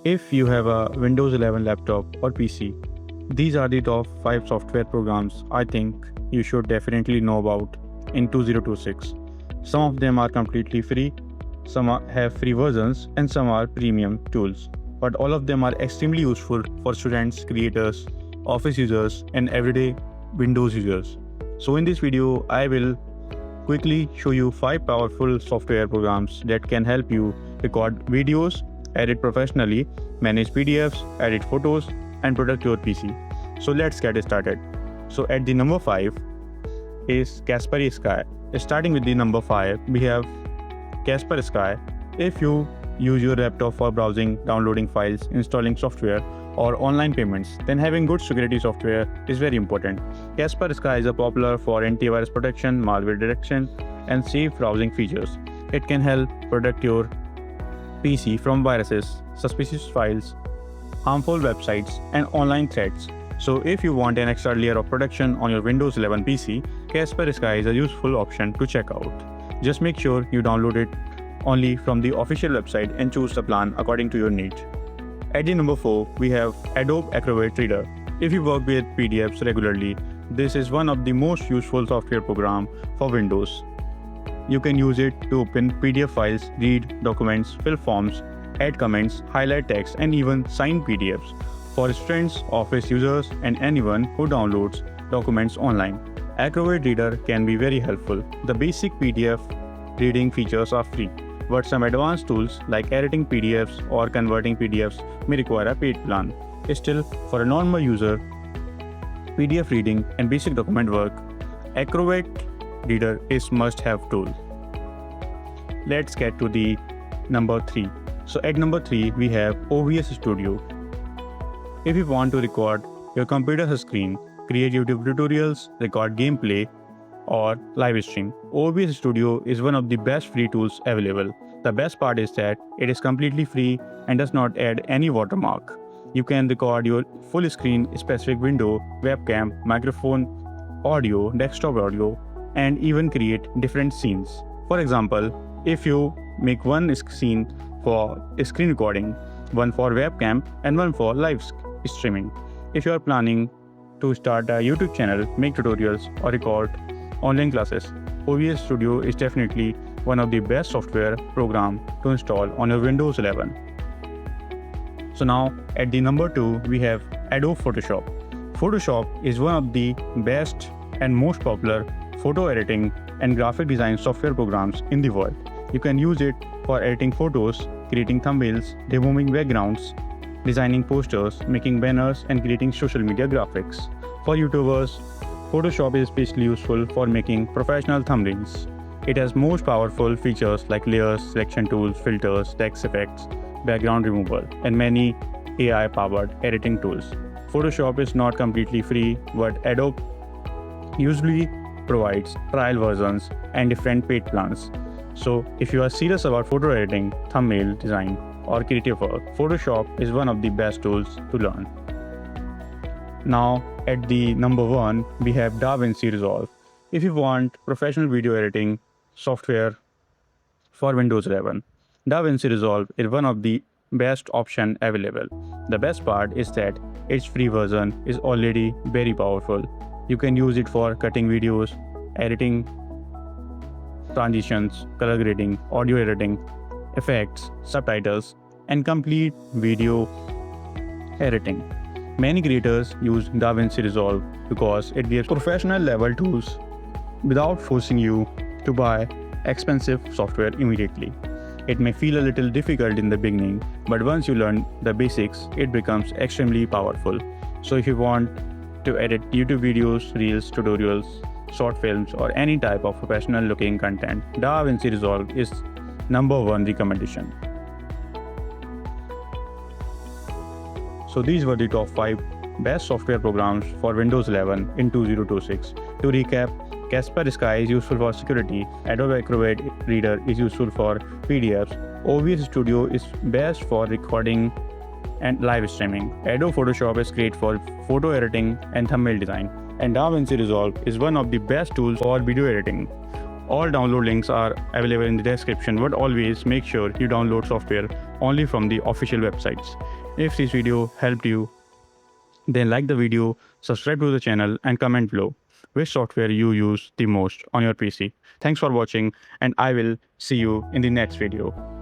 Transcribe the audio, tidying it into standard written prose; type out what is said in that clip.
If you have a Windows 11 laptop or PC, these are the top 5 software programs I think you should definitely know about in 2026. Some of them are completely free, have free versions, and some are premium tools. But all of them are extremely useful for students, creators, office users, and everyday Windows users. So in this video, I will quickly show you 5 powerful software programs that can help you record videos, edit professionally, manage PDFs, edit photos, and protect your PC. So let's get started. So at the number 5 is Kaspersky. Starting with the number 5, we have Kaspersky. If you use your laptop for browsing, downloading files, installing software, or online payments, then having good security software is very important. Kaspersky is popular for antivirus protection, malware detection, and safe browsing features. It can help protect your PC from viruses, suspicious files, harmful websites, and online threats. So if you want an extra layer of protection on your Windows 11 PC, Kaspersky is a useful option to check out. Just make sure you download it only from the official website and choose the plan according to your needs. At the number 4, we have Adobe Acrobat Reader. If you work with PDFs regularly, this is one of the most useful software programs for Windows. You can use it to open PDF files, read documents, fill forms, add comments, highlight text, and even sign PDFs for students, office users, and anyone who downloads documents online. Acrobat Reader can be very helpful. The basic PDF reading features are free, but some advanced tools like editing PDFs or converting PDFs may require a paid plan. Still, for a normal user, PDF reading and basic document work, Acrobat Reader is must-have tool. Let's get to the number 3. So at number 3, we have OBS Studio. If you want to record your computer's screen, create YouTube tutorials, record gameplay, or live stream, OBS Studio is one of the best free tools available. The best part is that it is completely free and does not add any watermark. You can record your full screen, specific window, webcam, microphone, audio, desktop audio, and even create different scenes. For example, if you make one scene for screen recording, one for webcam, and one for live streaming. If you are planning to start a YouTube channel, make tutorials, or record online classes, OBS Studio is definitely one of the best software program to install on your Windows 11. So now at the number 2, we have Adobe Photoshop. Photoshop is one of the best and most popular photo editing and graphic design software programs in the world. You can use it for editing photos, creating thumbnails, removing backgrounds, designing posters, making banners, and creating social media graphics. For YouTubers, Photoshop is especially useful for making professional thumbnails. It has most powerful features like layers, selection tools, filters, text effects, background removal, and many AI-powered editing tools. Photoshop is not completely free, but Adobe usually provides trial versions and different paid plans. So if you are serious about photo editing, thumbnail design, or creative work, Photoshop is one of the best tools to learn. Now at the number 1, we have DaVinci Resolve. If you want professional video editing software for Windows 11, DaVinci Resolve is one of the best option available. The best part is that its free version is already very powerful. You can use it for cutting videos, editing transitions, color grading, audio editing, effects, subtitles, and complete video editing. Many creators use DaVinci Resolve because it gives professional level tools without forcing you to buy expensive software immediately. It may feel a little difficult in the beginning, but once you learn the basics, it becomes extremely powerful. So if you want to edit YouTube videos, reels, tutorials, short films, or any type of professional looking content, DaVinci Resolve is number 1 recommendation. So these were the top 5 best software programs for Windows 11 in 2026. To recap, Kaspersky is useful for security, Adobe Acrobat Reader is useful for PDFs, OBS Studio is best for recording and live streaming, Adobe Photoshop is great for photo editing and thumbnail design, and DaVinci Resolve is one of the best tools for video editing. All download links are available in the description, but always make sure you download software only from the official websites. If this video helped you, then like the video, subscribe to the channel and comment below which software you use the most on your PC. Thanks for watching and I will see you in the next video.